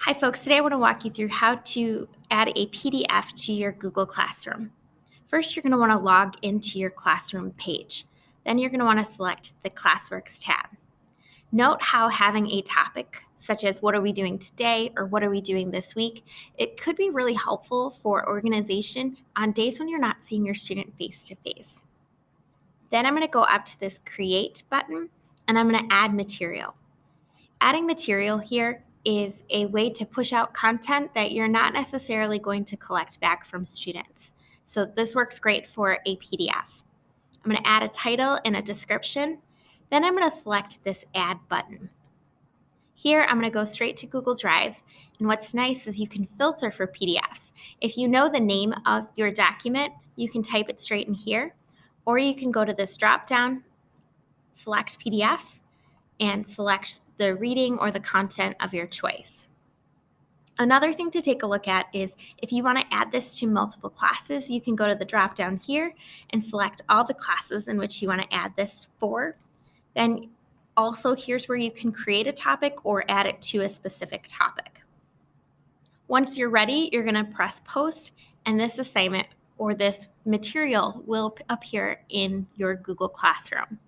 Hi folks, today I want to walk you through how to add a PDF to your Google Classroom. First, you're going to want to log into your Classroom page. Then you're going to want to select the Classworks tab. Note how having a topic, such as what are we doing today or what are we doing this week, it could be really helpful for organization on days when you're not seeing your student face to face. Then I'm going to go up to this Create button and I'm going to add material. Adding material here is a way to push out content that you're not necessarily going to collect back from students. So this works great for a PDF. I'm going to add a title and a description. Then I'm going to select this Add button. Here, I'm going to go straight to Google Drive. And what's nice is you can filter for PDFs. If you know the name of your document, you can type it straight in here, or you can go to this drop down, select PDFs, and select the reading or the content of your choice. Another thing to take a look at is if you want to add this to multiple classes, you can go to the drop down here and select all the classes in which you want to add this for. Then also here's where you can create a topic or add it to a specific topic. Once you're ready, you're going to press post, and this assignment or this material will appear in your Google Classroom.